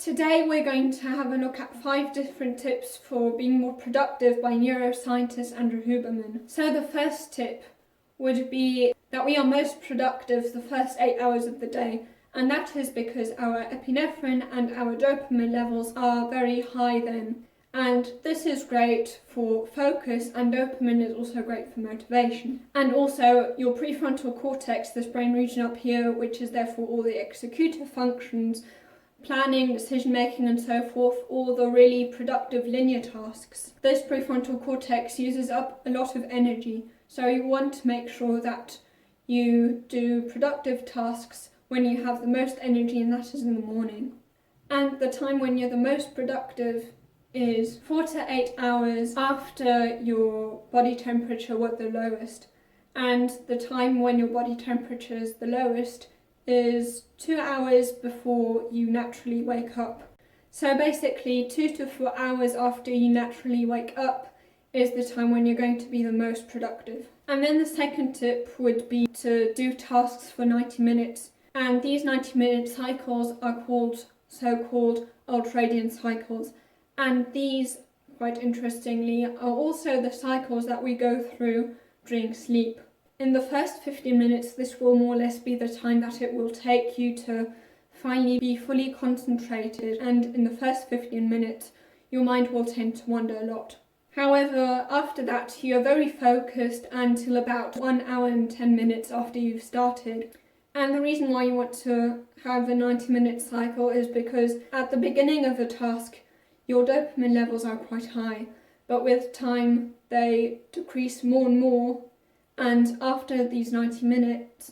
Today we're going to have a look at 5 different tips for being more productive by neuroscientist Andrew Huberman. So the first tip would be that we are most productive the first 8 hours of the day, and that is because our epinephrine and our dopamine levels are very high then. And this is great for focus, and dopamine is also great for motivation. And also your prefrontal cortex, this brain region up here, which is there for all the executive functions, planning, decision making and so forth, all the really productive linear tasks. This prefrontal cortex uses up a lot of energy, so you want to make sure that you do productive tasks when you have the most energy, and that is in the morning. And the time when you're the most productive is 4 to 8 hours after your body temperature was the lowest. And the time when your body temperature is the lowest is 2 hours before you naturally wake up. So basically 2 to 4 hours after you naturally wake up is the time when you're going to be the most productive. And then the second tip would be to do tasks for 90 minutes. And these 90-minute cycles are so-called ultradian cycles. And these, quite interestingly, are also the cycles that we go through during sleep. In the first 15 minutes, this will more or less be the time that it will take you to finally be fully concentrated, and in the first 15 minutes, your mind will tend to wander a lot. However, after that, you are very focused until about 1 hour and 10 minutes after you've started. And the reason why you want to have a 90-minute cycle is because at the beginning of a task, your dopamine levels are quite high, but with time they decrease more and more, and after these 90 minutes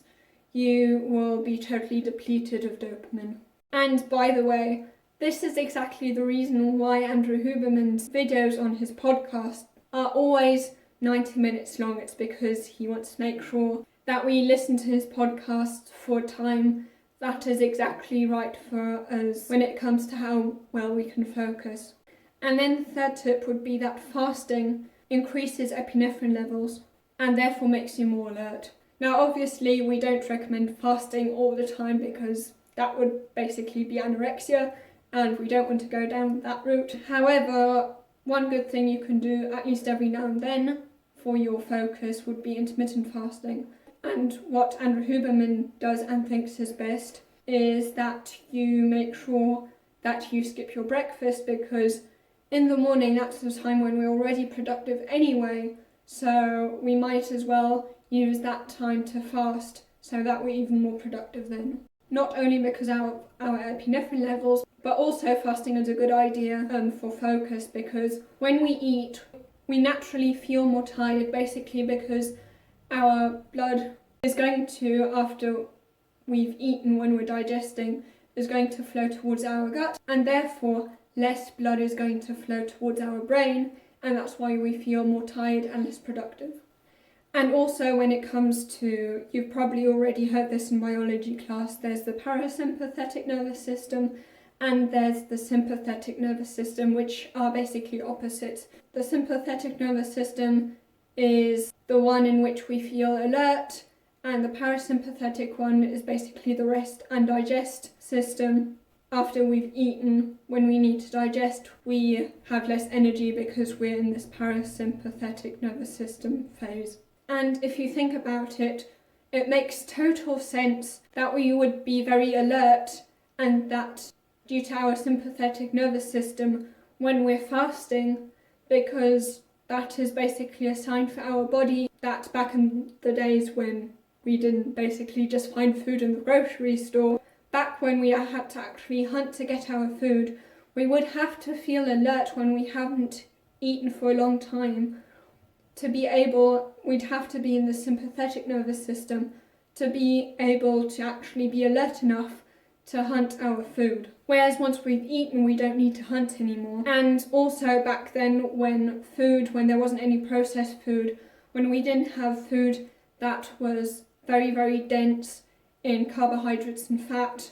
you will be totally depleted of dopamine. And by the way, this is exactly the reason why Andrew Huberman's videos on his podcast are always 90 minutes long. It's because he wants to make sure that we listen to his podcast for time that is exactly right for us when it comes to how well we can focus. And then the third tip would be that fasting increases epinephrine levels and therefore makes you more alert. Now obviously we don't recommend fasting all the time because that would basically be anorexia and we don't want to go down that route. However, one good thing you can do at least every now and then for your focus would be intermittent fasting. And what Andrew Huberman does and thinks is best is that you make sure that you skip your breakfast, because in the morning that's the time when we're already productive anyway, so we might as well use that time to fast so that we're even more productive then. Not only because of our epinephrine levels, but also fasting is a good idea for focus, because when we eat we naturally feel more tired, basically because our blood is going to, after we've eaten, when we're digesting, is going to flow towards our gut, and therefore less blood is going to flow towards our brain, and that's why we feel more tired and less productive. And also when it comes to, you've probably already heard this in biology class, there's the parasympathetic nervous system and there's the sympathetic nervous system, which are basically opposites. The sympathetic nervous system is the one in which we feel alert, and the parasympathetic one is basically the rest and digest system. After we've eaten, when we need to digest, we have less energy because we're in this parasympathetic nervous system phase. And if you think about it, it makes total sense that we would be very alert, and that due to our sympathetic nervous system when we're fasting, because that is basically a sign for our body that back in the days when we didn't basically just find food in the grocery store, back when we had to actually hunt to get our food, we would have to feel alert when we haven't eaten for a long time. To be able, we'd have to be in the sympathetic nervous system to be able to actually be alert enough to hunt our food. Whereas once we've eaten, we don't need to hunt anymore. And also back then when there wasn't any processed food, when we didn't have food that was very, very dense in carbohydrates and fat,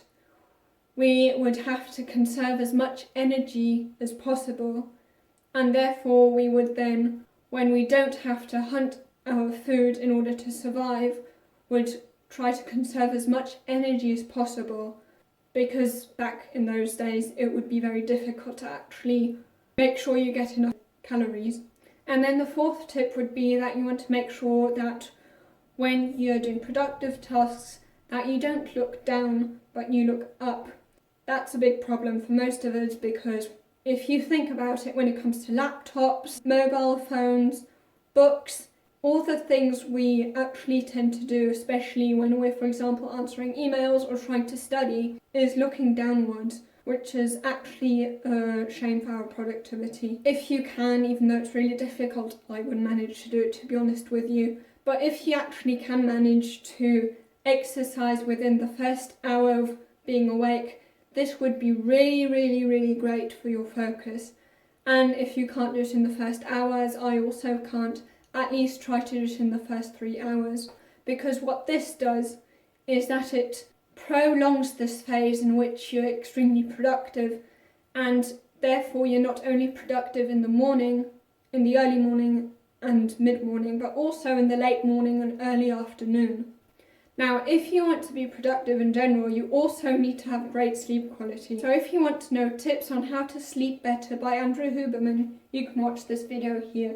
we would have to conserve as much energy as possible. And therefore we would then, when we don't have to hunt our food in order to survive, would try to conserve as much energy as possible. because back in those days it would be very difficult to actually make sure you get enough calories. And then the fourth tip would be that you want to make sure that when you're doing productive tasks that you don't look down but you look up. That's a big problem for most of us, because if you think about it, when it comes to laptops, mobile phones, books, all the things we actually tend to do, especially when we're, for example, answering emails or trying to study, is looking downwards, which is actually a shame for our productivity. If you can, even though it's really difficult, I wouldn't manage to do it, to be honest with you, but if you actually can manage to exercise within the first hour of being awake, this would be really, really, really great for your focus. And if you can't do it in the first hours, I also can't, at least try to do it in the first 3 hours. Because what this does is that it prolongs this phase in which you're extremely productive, and therefore you're not only productive in the morning, in the early morning and mid-morning, but also in the late morning and early afternoon. Now, if you want to be productive in general, you also need to have great sleep quality. So if you want to know tips on how to sleep better by Andrew Huberman, you can watch this video here.